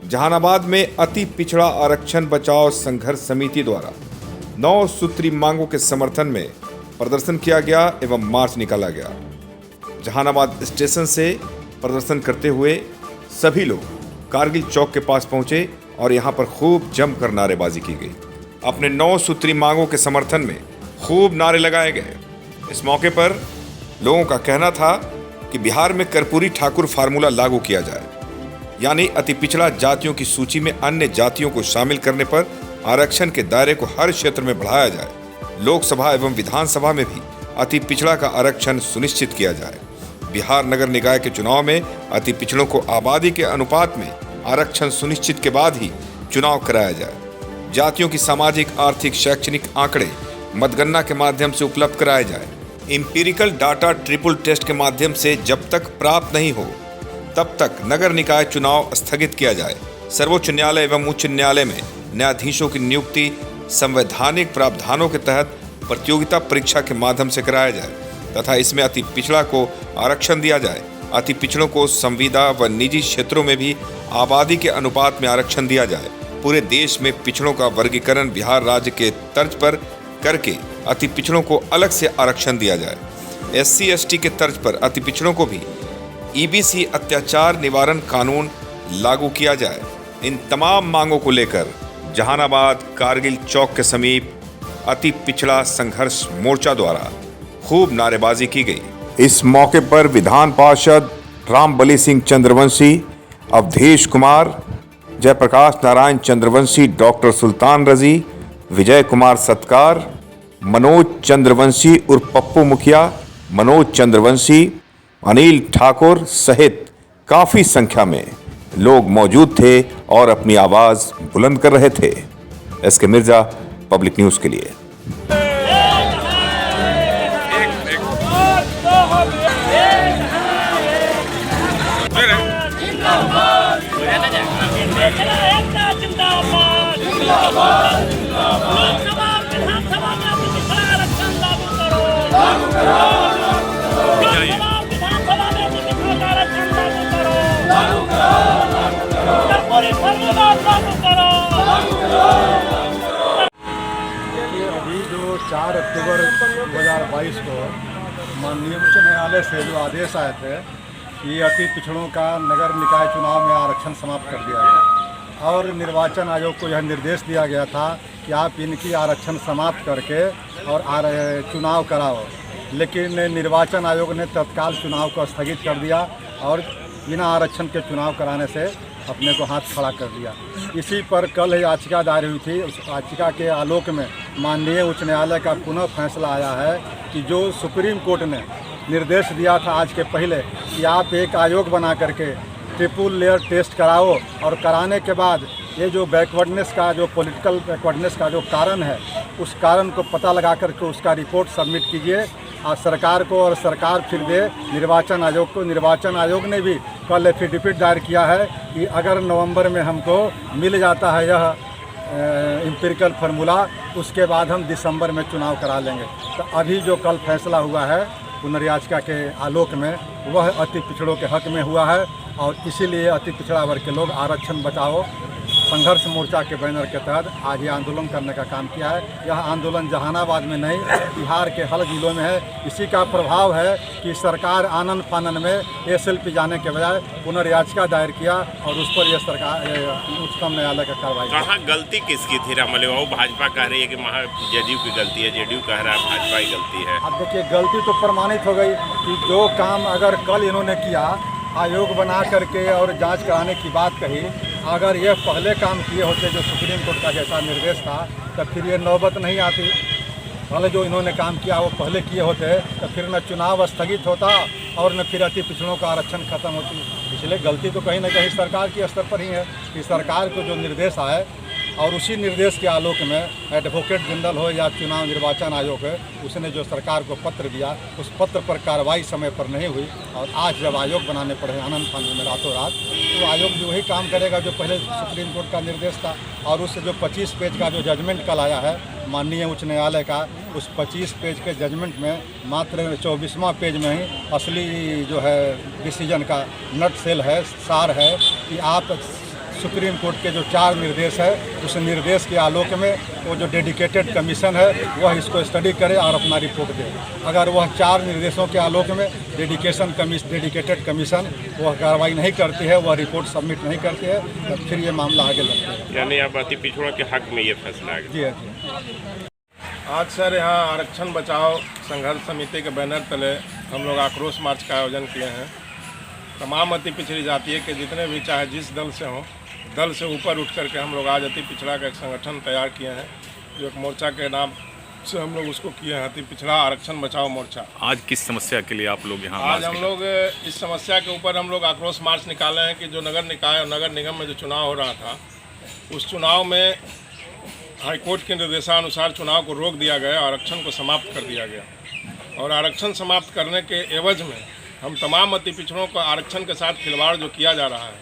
जहानाबाद में अति पिछड़ा आरक्षण बचाओ संघर्ष समिति द्वारा 9 सूत्री मांगों के समर्थन में प्रदर्शन किया गया एवं मार्च निकाला गया। जहानाबाद स्टेशन से प्रदर्शन करते हुए सभी लोग कारगिल चौक के पास पहुंचे और यहां पर खूब जमकर नारेबाजी की गई। अपने 9 सूत्री मांगों के समर्थन में खूब नारे लगाए गए। इस मौके पर लोगों का कहना था कि बिहार में कर्पूरी ठाकुर फार्मूला लागू किया जाए, यानी अति पिछड़ा जातियों की सूची में अन्य जातियों को शामिल करने पर आरक्षण के दायरे को हर क्षेत्र में बढ़ाया जाए। लोकसभा एवं विधानसभा में भी अति पिछड़ा का आरक्षण सुनिश्चित किया जाए। बिहार नगर निकाय के चुनाव में अति पिछड़ों को आबादी के अनुपात में आरक्षण सुनिश्चित के बाद ही चुनाव कराया जाए। जातियों की सामाजिक, आर्थिक, शैक्षणिक आंकड़े मतगणना के माध्यम से उपलब्ध कराए जाए। एम्पिरिकल डाटा ट्रिपल टेस्ट के माध्यम से जब तक प्राप्त नहीं हो तब तक नगर निकाय चुनाव स्थगित किया जाए। सर्वोच्च न्यायालय एवं उच्च न्यायालय में न्यायाधीशों की नियुक्ति संवैधानिक प्रावधानों के तहत प्रतियोगिता परीक्षा के माध्यम से कराया जाए तथा इसमें अति पिछड़ा को आरक्षण दिया जाए। अति पिछड़ों को संविदा व निजी क्षेत्रों में भी आबादी के अनुपात में आरक्षण दिया जाए। पूरे देश में पिछड़ों का वर्गीकरण बिहार राज्य के तर्ज पर करके अति पिछड़ों को अलग से आरक्षण दिया जाए। SC/ST के तर्ज पर अति पिछड़ों को भी EBC अत्याचार निवारण कानून लागू किया जाए। इन तमाम मांगों को लेकर जहानाबाद कारगिल चौक के समीप अति पिछड़ा संघर्ष मोर्चा द्वारा खूब नारेबाजी की गई। इस मौके पर विधान पार्षद रामबली सिंह चंद्रवंशी, अवधेश कुमार, जयप्रकाश नारायण चंद्रवंशी, डॉक्टर सुल्तान रजी, विजय कुमार सत्कार, मनोज चंद्रवंशी उर्फ पप्पू मुखिया, मनोज चंद्रवंशी, अनिल ठाकुर सहित काफी संख्या में लोग मौजूद थे और अपनी आवाज बुलंद कर रहे थे। SK मिर्जा, पब्लिक न्यूज के लिए। अभी जो 4 अक्टूबर 2022 को माननीय उच्च न्यायालय से जो आदेश आए थे कि अति पिछड़ों का नगर निकाय चुनाव में आरक्षण समाप्त कर दिया गया और निर्वाचन आयोग को यह निर्देश दिया गया था कि आप इनकी आरक्षण समाप्त करके और चुनाव कराओ, लेकिन निर्वाचन आयोग ने तत्काल चुनाव को स्थगित कर दिया और बिना आरक्षण के चुनाव कराने से अपने को हाथ खड़ा कर दिया। इसी पर कल याचिका दायर हुई थी। उस याचिका के आलोक में माननीय उच्च न्यायालय का पुनः फैसला आया है कि जो सुप्रीम कोर्ट ने निर्देश दिया था आज के पहले कि आप एक आयोग बना करके ट्रिपल लेयर टेस्ट कराओ और कराने के बाद ये जो बैकवर्डनेस का, जो पॉलिटिकल बैकवर्डनेस का जो कारण है, उस कारण को पता लगा करके उसका रिपोर्ट सबमिट कीजिए और सरकार को, और सरकार फिर दे निर्वाचन आयोग को। निर्वाचन आयोग ने भी कल एफिडेविट दायर किया है कि अगर नवंबर में हमको मिल जाता है यह एम्पिरिकल फार्मूला, उसके बाद हम दिसंबर में चुनाव करा लेंगे। तो अभी जो कल फैसला हुआ है पुनर्याचिका के आलोक में, वह अति पिछड़ों के हक में हुआ है और इसीलिए अति पिछड़ा वर्ग के लोग आरक्षण बचाओ संघर्ष मोर्चा के बैनर के तहत आज ये आंदोलन करने का काम किया है। यह आंदोलन जहानाबाद में नहीं, बिहार के हर जिलों में है। इसी का प्रभाव है कि सरकार आनन फानन में SLP जाने के बजाय पुनर्याचिका दायर किया और उस पर यह सरकार उच्चतम न्यायालय का कार्रवाई। कहाँ गलती किसकी थी रामबली बाबू? भाजपा कह रही है कि JDU की गलती है, JDU कह रहा है भाजपा की गलती है। अब देखिए, गलती तो प्रमाणित हो गई कि जो काम अगर कल इन्होंने किया, आयोग बना करके और जांच कराने की बात कही, अगर ये पहले काम किए होते जो सुप्रीम कोर्ट का जैसा निर्देश था, तो फिर ये नौबत नहीं आती। पहले जो इन्होंने काम किया वो पहले किए होते तो फिर न चुनाव स्थगित होता और न फिर अति पिछड़ों का आरक्षण खत्म होती। इसलिए गलती तो कहीं ना कहीं सरकार के स्तर पर ही है कि सरकार को जो निर्देश आए और उसी निर्देश के आलोक में एडवोकेट जनरल हो या चुनाव निर्वाचन आयोग है, उसने जो सरकार को पत्र दिया, उस पत्र पर कार्रवाई समय पर नहीं हुई और आज जब आयोग बनाने पड़े आनंद फानन में रातों रात, तो आयोग भी वही काम करेगा जो पहले सुप्रीम कोर्ट का निर्देश था। और उससे जो 25 पेज का जो जजमेंट कल आया है माननीय उच्च न्यायालय का, उस 25 पेज के जजमेंट में मात्र 24वां पेज में ही असली जो है डिसीजन का नट सेल है, सार है कि आप सुप्रीम कोर्ट के जो 4 निर्देश है, उस निर्देश के आलोक में वो जो डेडिकेटेड कमीशन है वह इसको स्टडी करे और अपना रिपोर्ट दे। अगर वह 4 निर्देशों के आलोक में डेडिकेटेड कमीशन वह कार्रवाई नहीं करती है, वह रिपोर्ट सबमिट नहीं करती है, तो फिर ये मामला आगे बढ़ता है। यानी आप अति पिछड़ों के हक में ये फैसला है। जी जी। आज सर यहाँ आरक्षण बचाओ संघर्ष समिति के बैनर तले हम लोग आक्रोश मार्च का आयोजन किए हैं। तमाम अति पिछड़ी जाति के जितने भी चाहे जिस दल से हों, दल से ऊपर उठ करके हम लोग आज अति पिछड़ा का एक संगठन तैयार किए हैं, जो एक मोर्चा के नाम से हम लोग उसको किए हैं, अति पिछड़ा आरक्षण बचाओ मोर्चा। आज किस समस्या के लिए आप लोग यहाँ आज हम लोग इस समस्या के ऊपर हम लोग आक्रोश मार्च निकाले हैं कि जो नगर निकाय और नगर निगम में जो चुनाव हो रहा था, उस चुनाव में हाईकोर्ट के निर्देशानुसार चुनाव को रोक दिया गया, आरक्षण को समाप्त कर दिया गया। और आरक्षण समाप्त करने के एवज में हम तमाम अति पिछड़ों को आरक्षण के साथ खिलवाड़ जो किया जा रहा है,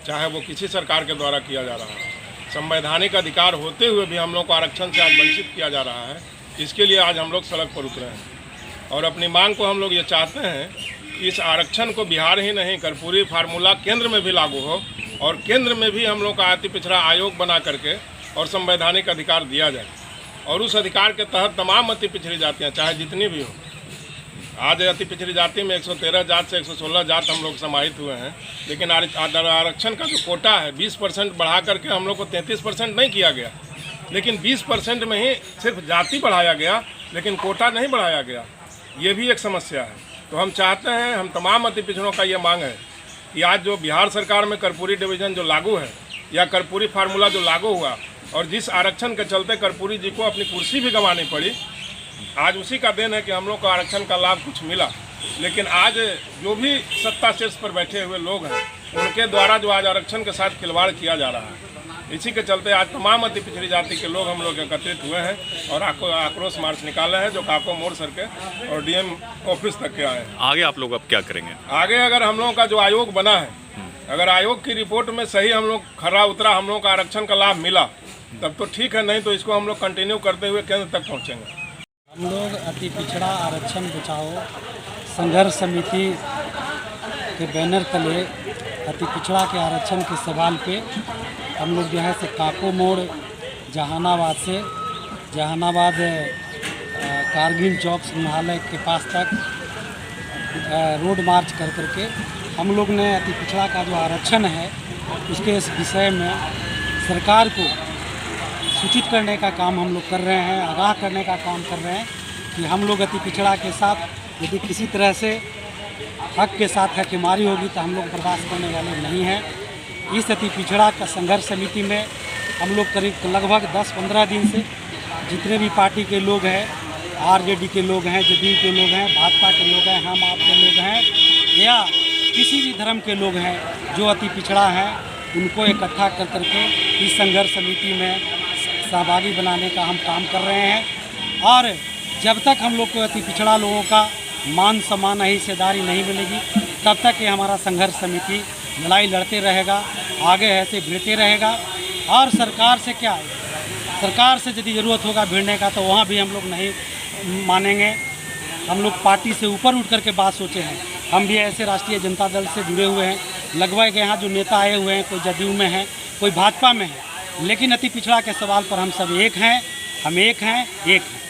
चाहे वो किसी सरकार के द्वारा किया जा रहा है, संवैधानिक अधिकार होते हुए भी हम लोग को आरक्षण से आज वंचित किया जा रहा है। इसके लिए आज हम लोग सड़क पर उतरे हैं और अपनी मांग को हम लोग ये चाहते हैं कि इस आरक्षण को बिहार ही नहीं कर्पूरी फार्मूला केंद्र में भी लागू हो और केंद्र में भी हम लोग का अति पिछड़ा आयोग बना करके और संवैधानिक अधिकार दिया जाए और उस अधिकार के तहत तमाम अति पिछड़ी जातियाँ चाहे जितनी भी हो, आज अति पिछड़ी जाति में 113 जात से 116 जात हम लोग समाहित हुए हैं, लेकिन आरक्षण का जो कोटा है 20% बढ़ा करके हम लोग को 33% नहीं किया गया, लेकिन 20% में ही सिर्फ जाति बढ़ाया गया, लेकिन कोटा नहीं बढ़ाया गया। ये भी एक समस्या है। तो हम चाहते हैं, हम तमाम अति पिछड़ों का ये मांग है कि आज जो बिहार सरकार में कर्पूरी डिवीज़न जो लागू है या कर्पूरी फार्मूला जो लागू हुआ और जिस आरक्षण के चलते कर्पूरी जी को अपनी कुर्सी भी गंवानी पड़ी, आज उसी का देन है कि हम लोग को आरक्षण का लाभ कुछ मिला। लेकिन आज जो भी सत्ता शीर्ष पर बैठे हुए लोग हैं, उनके द्वारा जो आज आरक्षण के साथ खिलवाड़ किया जा रहा है, इसी के चलते आज तमाम अति पिछड़ी जाति के लोग हम लोग एकत्रित हुए हैं और आक्रोश मार्च निकाले हैं, जो काको मोड़ सर के और डीएम ऑफिस तक के आए हैं। आगे आप लोग अब क्या करेंगे? आगे अगर हम लोगों का जो आयोग बना है, अगर आयोग की रिपोर्ट में सही हम लोग खरा उतरा, हम लोग का आरक्षण का लाभ मिला, तब तो ठीक है, नहीं तो इसको हम लोग कंटिन्यू करते हुए केंद्र तक पहुँचेंगे। हम लोग अति पिछड़ा आरक्षण बचाओ संघर्ष समिति के बैनर तले अति पिछड़ा के आरक्षण के सवाल पे हम लोग जो है से काको मोड़ जहानाबाद से जहानाबाद कारगिल चौक संग्रहालय के पास तक रोड मार्च कर करके हम लोग ने अति पिछड़ा का जो आरक्षण है उसके इस विषय में सरकार को सूचित करने का काम हम लोग कर रहे हैं, आगाह करने का काम कर रहे हैं कि हम लोग अति पिछड़ा के साथ यदि किसी तरह से हक के साथ हकीमारी होगी तो हम लोग बर्दाश्त करने वाले नहीं हैं। इस अति पिछड़ा का संघर्ष समिति में हम लोग करीब लगभग 10-15 दिन से जितने भी पार्टी के लोग हैं, आरजेडी के लोग हैं, जदयू के लोग हैं, भाजपा के लोग हैं, हम आप के लोग हैं या किसी भी धर्म के लोग हैं जो अति पिछड़ा हैं, उनको इकट्ठा कर करके इस संघर्ष समिति में सहभागी बनाने का हम काम कर रहे हैं। और जब तक हम लोग को अति पिछड़ा लोगों का मान सम्मान हिस्सेदारी नहीं मिलेगी, तब तक ये हमारा संघर्ष समिति लड़ाई लड़ते रहेगा, आगे ऐसे भिड़ते रहेगा। और सरकार से क्या है, सरकार से यदि ज़रूरत होगा भिड़ने का तो वहाँ भी हम लोग नहीं मानेंगे। हम लोग पार्टी से ऊपर उठ करके बात सोचे हैं। हम भी ऐसे राष्ट्रीय जनता दल से जुड़े हुए हैं, लगभग यहाँ जो नेता आए हुए हैं, कोई जदयू में है, कोई भाजपा में है, लेकिन अति पिछड़ा के सवाल पर हम सब एक हैं, हम एक हैं, एक हैं।